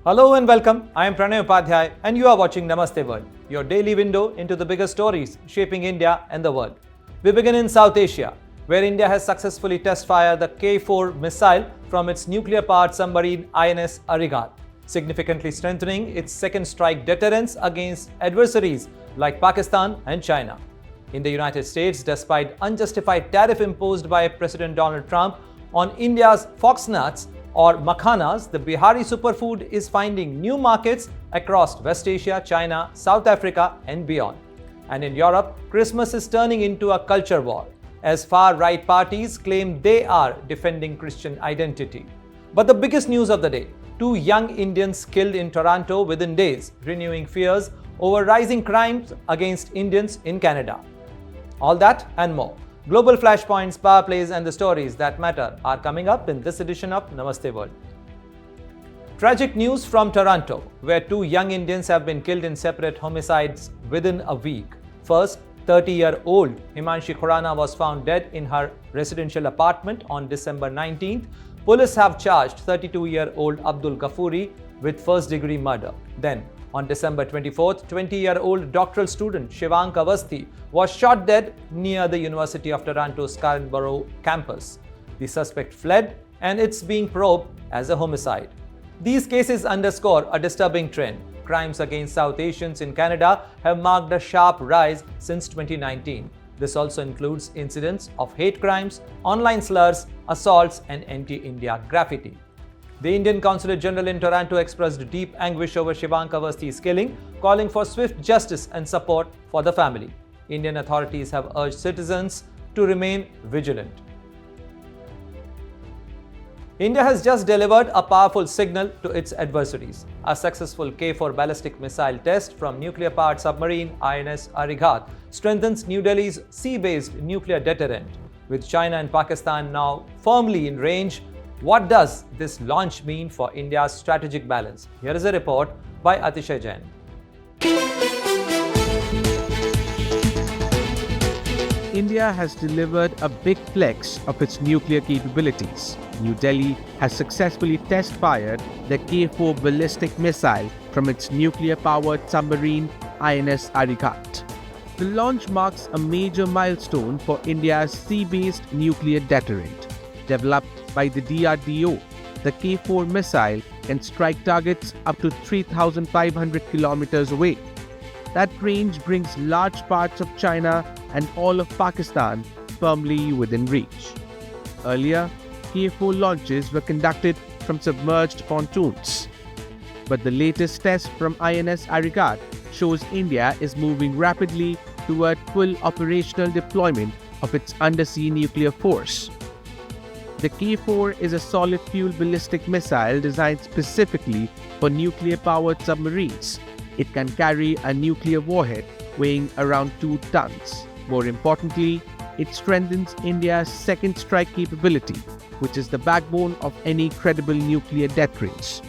Hello and welcome. I am Pranay Upadhyay and you are watching Namaste World, your daily window into the biggest stories shaping India and the world. We begin in South Asia, where India has successfully test-fired the K-4 missile from its nuclear-powered submarine INS Arigat, significantly strengthening its second strike deterrence against adversaries like Pakistan and China. In the United States, despite unjustified tariff imposed by President Donald Trump on India's foxnuts or makhanas, the Bihari superfood is finding new markets across West Asia, China, South Africa and beyond. And in Europe, Christmas is turning into a culture war as far-right parties claim they are defending Christian identity. But the biggest news of the day, two young Indians killed in Toronto within days, renewing fears over rising crimes against Indians in Canada. All that and more. Global flashpoints, power plays and the stories that matter are coming up in this edition of Namaste World. Tragic news from Toronto, where two young Indians have been killed in separate homicides within a week. First, 30-year-old Himanshi Khurana was found dead in her residential apartment on December 19th. Police have charged 32-year-old Abdul Ghafoori with first-degree murder. Then, on December 24th, 20-year-old doctoral student Shivank Awasthi was shot dead near the University of Toronto's Scarborough campus. The suspect fled and it's being probed as a homicide. These cases underscore a disturbing trend. Crimes against South Asians in Canada have marked a sharp rise since 2019. This also includes incidents of hate crimes, online slurs, assaults, and anti-India graffiti. The Indian Consulate General in Toronto expressed deep anguish over Shivank Awasthi's killing, calling for swift justice and support for the family. Indian authorities have urged citizens to remain vigilant. India has just delivered a powerful signal to its adversaries. A successful K-4 ballistic missile test from nuclear-powered submarine INS Arigat strengthens New Delhi's sea-based nuclear deterrent. With China and Pakistan now firmly in range, what does this launch mean for India's strategic balance? Here is a report by Atishay Jain. India has delivered a big flex of its nuclear capabilities. New Delhi has successfully test-fired the K-4 ballistic missile from its nuclear-powered submarine INS Arigat. The launch marks a major milestone for India's sea-based nuclear deterrent. Developed by the DRDO, the K-4 missile can strike targets up to 3,500 kilometers away. That range brings large parts of China and all of Pakistan firmly within reach. Earlier, K-4 launches were conducted from submerged pontoons. But the latest test from INS Arigat shows India is moving rapidly toward full operational deployment of its undersea nuclear force. The K-4 is a solid-fuel ballistic missile designed specifically for nuclear-powered submarines. It can carry a nuclear warhead weighing around 2 tons. More importantly, it strengthens India's second strike capability, which is the backbone of any credible nuclear deterrence.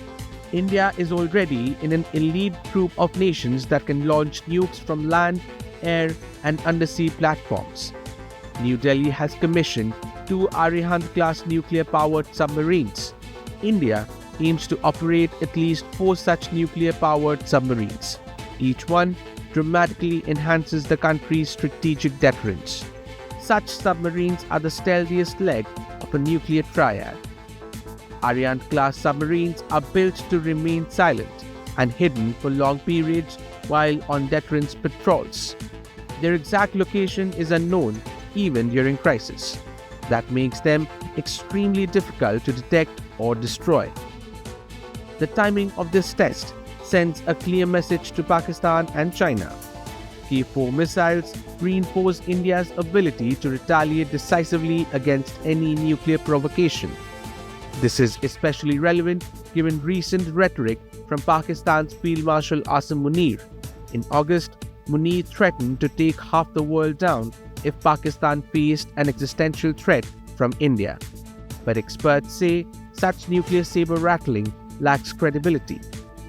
India is already in an elite group of nations that can launch nukes from land, air, and undersea platforms. New Delhi has commissioned 2 Arihant-class nuclear-powered submarines. India aims to operate at least 4 such nuclear-powered submarines. Each one dramatically enhances the country's strategic deterrence. Such submarines are the stealthiest leg of a nuclear triad. Arihant-class submarines are built to remain silent and hidden for long periods while on deterrence patrols. Their exact location is unknown even during crisis. That makes them extremely difficult to detect or destroy. The timing of this test sends a clear message to Pakistan and China. K-4 missiles reinforce India's ability to retaliate decisively against any nuclear provocation. This is especially relevant given recent rhetoric from Pakistan's Field Marshal Asim Munir. In August, Munir threatened to take half the world down if Pakistan faced an existential threat from India. But experts say such nuclear saber-rattling lacks credibility.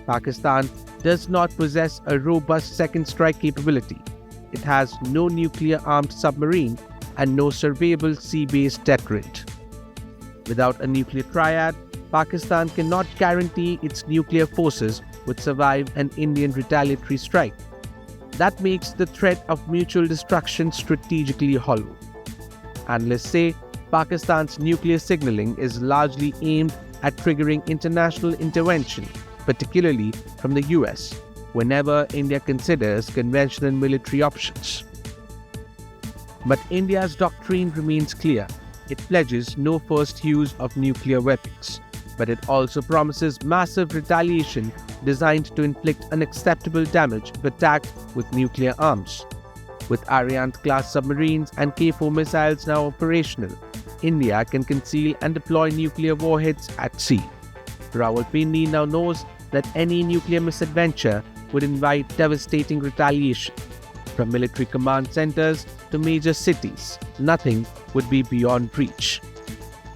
Pakistan does not possess a robust second strike capability. It has no nuclear-armed submarine and no surveyable sea-based deterrent. Without a nuclear triad, Pakistan cannot guarantee its nuclear forces would survive an Indian retaliatory strike. That makes the threat of mutual destruction strategically hollow. Analysts say Pakistan's nuclear signaling is largely aimed at triggering international intervention, particularly from the US, whenever India considers conventional military options. But India's doctrine remains clear. It pledges no first use of nuclear weapons, but it also promises massive retaliation designed to inflict unacceptable damage if attacked with nuclear arms. With Ariane-class submarines and K-4 missiles now operational, India can conceal and deploy nuclear warheads at sea. Rawalpindi now knows that any nuclear misadventure would invite devastating retaliation. From military command centers to major cities, nothing would be beyond reach.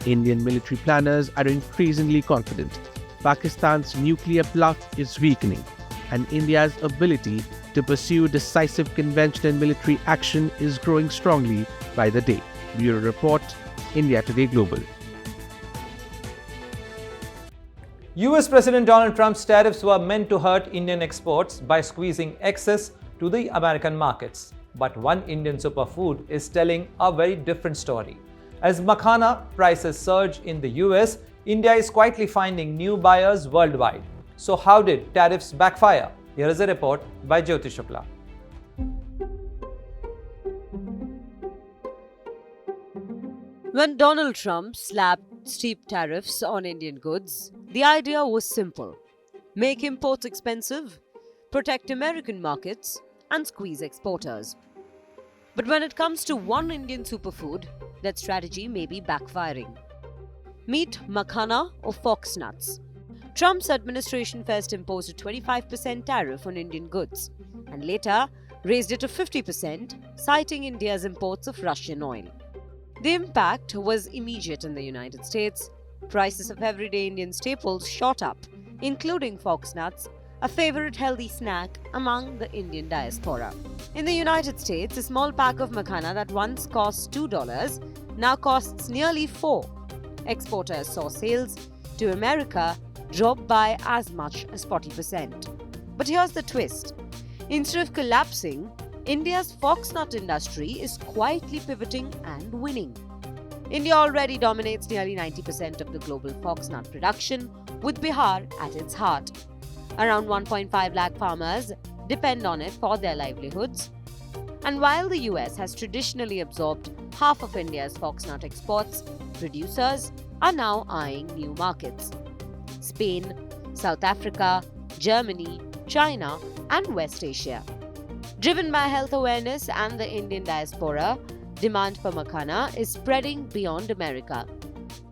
Indian military planners are increasingly confident. Pakistan's nuclear bluff is weakening, and India's ability to pursue decisive conventional military action is growing strongly by the day. Bureau Report, India Today Global. US President Donald Trump's tariffs were meant to hurt Indian exports by squeezing access to the American markets. But one Indian superfood is telling a very different story. As makhana prices surge in the US, India is quietly finding new buyers worldwide. So how did tariffs backfire? Here is a report by Jyoti Shukla. When Donald Trump slapped steep tariffs on Indian goods, the idea was simple: make imports expensive, protect American markets, and squeeze exporters. But when it comes to one Indian superfood, that strategy may be backfiring. Meet makhana or fox nuts. Trump's administration first imposed a 25% tariff on Indian goods and later raised it to 50%, citing India's imports of Russian oil. The impact was immediate in the United States. Prices of everyday Indian staples shot up, including fox nuts, a favorite healthy snack among the Indian diaspora. In the United States, a small pack of makhana that once cost $2 now costs nearly $4. Exporters saw sales to America drop by as much as 40%. But here's the twist. Instead of collapsing, India's foxnut industry is quietly pivoting and winning. India already dominates nearly 90% of the global foxnut production, with Bihar at its heart. Around 1.5 lakh farmers depend on it for their livelihoods. And while the US has traditionally absorbed half of India's foxnut exports, producers are now eyeing new markets. Spain, South Africa, Germany, China, and West Asia. Driven by health awareness and the Indian diaspora, demand for makhana is spreading beyond America.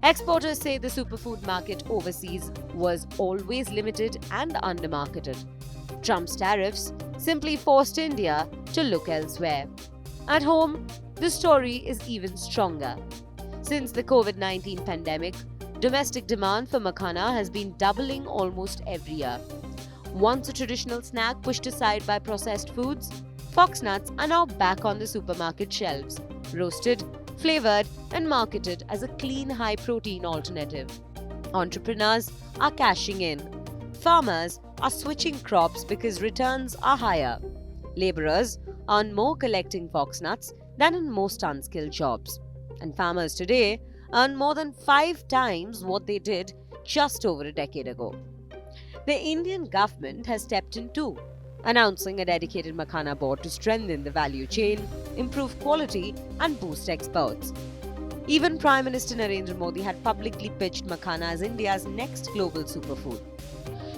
Exporters say the superfood market overseas was always limited and undermarketed. Trump's tariffs simply forced India to look elsewhere. At home, the story is even stronger. Since the COVID-19 pandemic, domestic demand for makhana has been doubling almost every year. Once a traditional snack pushed aside by processed foods, foxnuts are now back on the supermarket shelves, roasted, flavored, and marketed as a clean, high-protein alternative. Entrepreneurs are cashing in. Farmers are switching crops because returns are higher. Laborers earn more collecting foxnuts than in most unskilled jobs. And farmers today earn more than 5 times what they did just over a decade ago. The Indian government has stepped in too, announcing a dedicated makhana board to strengthen the value chain, improve quality, and boost exports. Even Prime Minister Narendra Modi had publicly pitched makhana as India's next global superfood.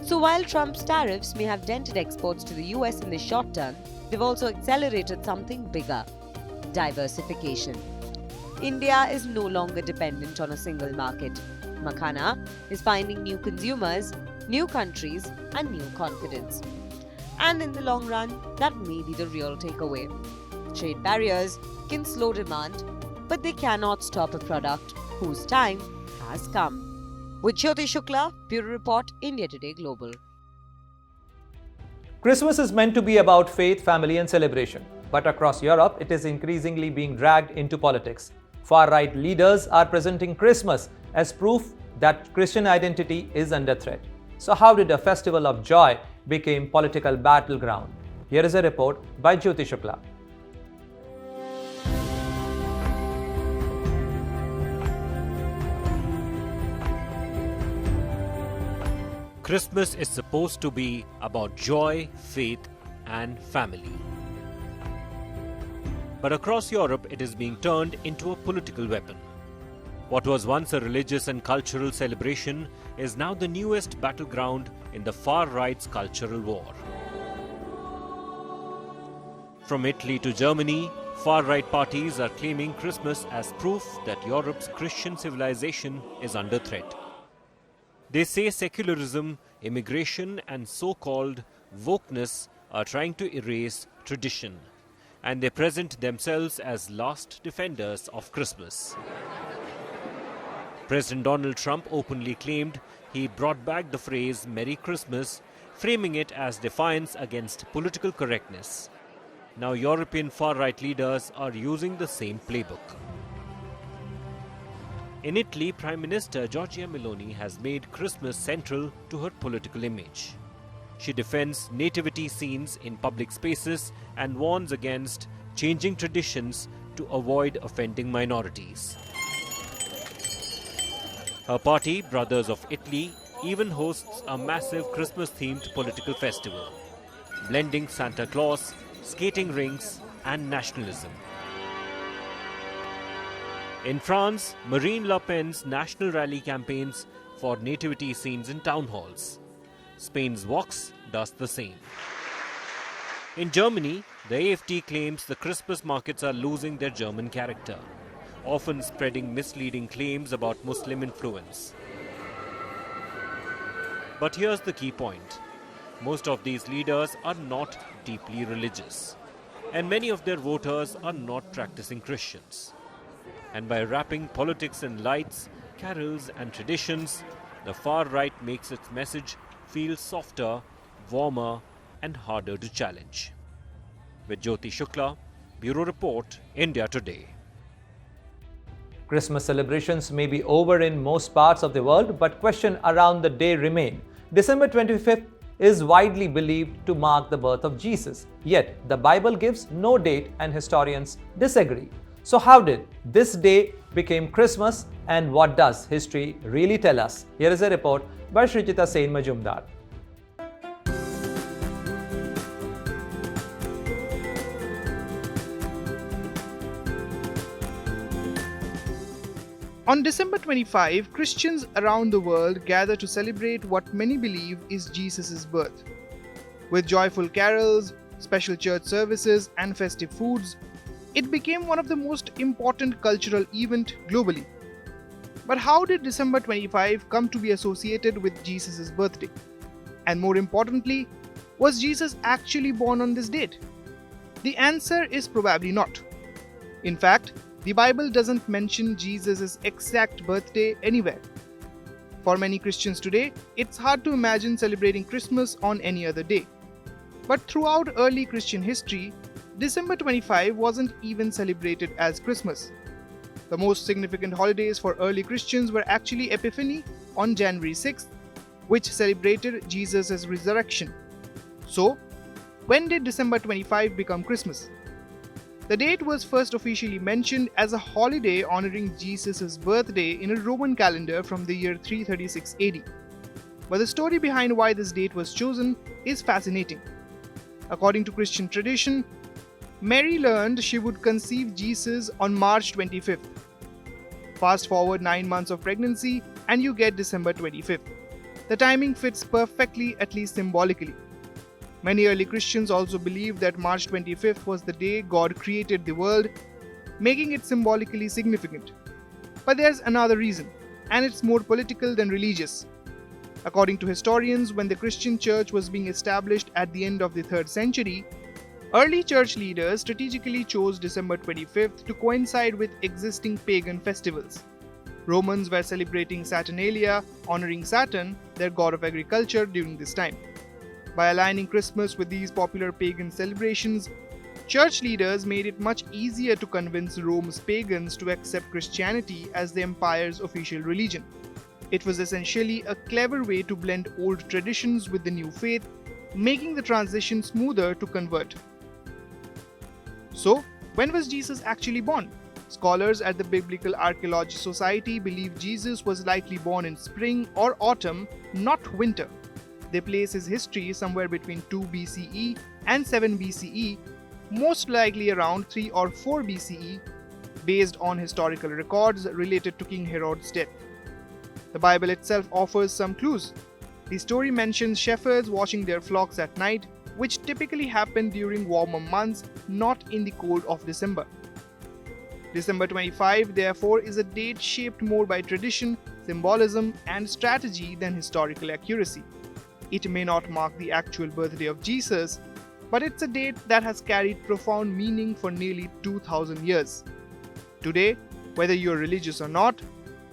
So while Trump's tariffs may have dented exports to the US in the short term, they've also accelerated something bigger: diversification. India is no longer dependent on a single market. Makhana is finding new consumers, new countries, and new confidence. And in the long run, that may be the real takeaway. Trade barriers can slow demand, but they cannot stop a product whose time has come. With Jyoti Shukla, Bureau Report, India Today Global. Christmas is meant to be about faith, family, and celebration. But across Europe, it is increasingly being dragged into politics. Far-right leaders are presenting Christmas as proof that Christian identity is under threat. So how did a festival of joy become political battleground? Here is a report by Jyoti Shukla. Christmas is supposed to be about joy, faith, and family. But across Europe, it is being turned into a political weapon. What was once a religious and cultural celebration is now the newest battleground in the far right's cultural war. From Italy to Germany, far right parties are claiming Christmas as proof that Europe's Christian civilization is under threat. They say secularism, immigration, and so-called wokeness are trying to erase tradition, and they present themselves as last defenders of Christmas. President Donald Trump openly claimed he brought back the phrase Merry Christmas, framing it as defiance against political correctness. Now European far-right leaders are using the same playbook. In Italy, Prime Minister Giorgia Meloni has made Christmas central to her political image. She defends nativity scenes in public spaces and warns against changing traditions to avoid offending minorities. Her party, Brothers of Italy, even hosts a massive Christmas-themed political festival, blending Santa Claus, skating rinks, and nationalism. In France, Marine Le Pen's national rally campaigns for nativity scenes in town halls. Spain's Vox does the same. In Germany, the AfD claims the Christmas markets are losing their German character, often spreading misleading claims about Muslim influence. But here's the key point. Most of these leaders are not deeply religious, and many of their voters are not practicing Christians. And by wrapping politics in lights, carols, and traditions, the far right makes its message feel softer, warmer, and harder to challenge. With Jyoti Shukla, Bureau Report, India Today. Christmas celebrations may be over in most parts of the world, but questions around the day remain. December 25th is widely believed to mark the birth of Jesus. Yet, the Bible gives no date and historians disagree. So how did this day become Christmas, and what does history really tell us? Here is a report by Srijita Sen Majumdar. On December 25, Christians around the world gather to celebrate what many believe is Jesus' birth. With joyful carols, special church services, and festive foods, it became one of the most important cultural events globally. But how did December 25 come to be associated with Jesus' birthday? And more importantly, was Jesus actually born on this date? The answer is probably not. In fact, the Bible doesn't mention Jesus' exact birthday anywhere. For many Christians today, it's hard to imagine celebrating Christmas on any other day. But throughout early Christian history, December 25 wasn't even celebrated as Christmas. The most significant holidays for early Christians were actually Epiphany on January 6th, which celebrated Jesus' resurrection. So, when did December 25 become Christmas? The date was first officially mentioned as a holiday honoring Jesus' birthday in a Roman calendar from the year 336 AD. But the story behind why this date was chosen is fascinating. According to Christian tradition, Mary learned she would conceive Jesus on March 25th. Fast forward 9 months of pregnancy and you get December 25th. The timing fits perfectly, at least symbolically. Many early Christians also believed that March 25th was the day God created the world, making it symbolically significant. But there's another reason, and it's more political than religious. According to historians, when the Christian church was being established at the end of the 3rd century, early church leaders strategically chose December 25th to coincide with existing pagan festivals. Romans were celebrating Saturnalia, honoring Saturn, their god of agriculture, during this time. By aligning Christmas with these popular pagan celebrations, church leaders made it much easier to convince Rome's pagans to accept Christianity as the empire's official religion. It was essentially a clever way to blend old traditions with the new faith, making the transition smoother to convert. So, when was Jesus actually born? Scholars at the Biblical Archaeology Society believe Jesus was likely born in spring or autumn, not winter. They place his history somewhere between 2 BCE and 7 BCE, most likely around 3 or 4 BCE, based on historical records related to King Herod's death. The Bible itself offers some clues. The story mentions shepherds watching their flocks at night, which typically happen during warmer months, not in the cold of December. December 25, therefore, is a date shaped more by tradition, symbolism, and strategy than historical accuracy. It may not mark the actual birthday of Jesus, but it's a date that has carried profound meaning for nearly 2000 years. Today, whether you're religious or not,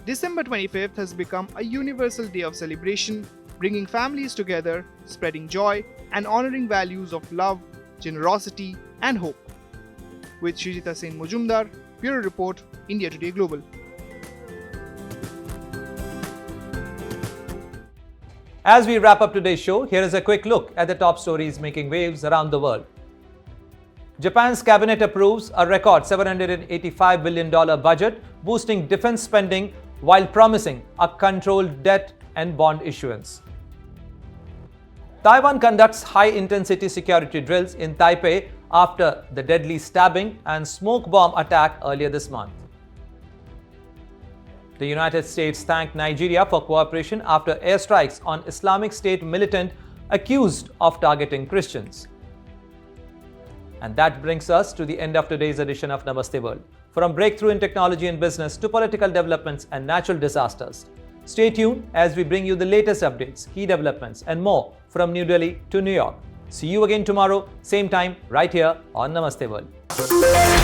December 25th has become a universal day of celebration, bringing families together, spreading joy, and honoring values of love, generosity, and hope. With Srijita Sen Mujumdar, Bureau Report, India Today Global. As we wrap up today's show, here is a quick look at the top stories making waves around the world. Japan's cabinet approves a record $785 billion budget, boosting defense spending while promising a controlled debt and bond issuance. Taiwan conducts high-intensity security drills in Taipei after the deadly stabbing and smoke bomb attack earlier this month. The United States thanked Nigeria for cooperation after airstrikes on Islamic State militant accused of targeting Christians. And that brings us to the end of today's edition of Namaste World. From breakthrough in technology and business to political developments and natural disasters. Stay tuned as we bring you the latest updates, key developments, and more from New Delhi to New York. See you again tomorrow, same time, right here on Namaste World.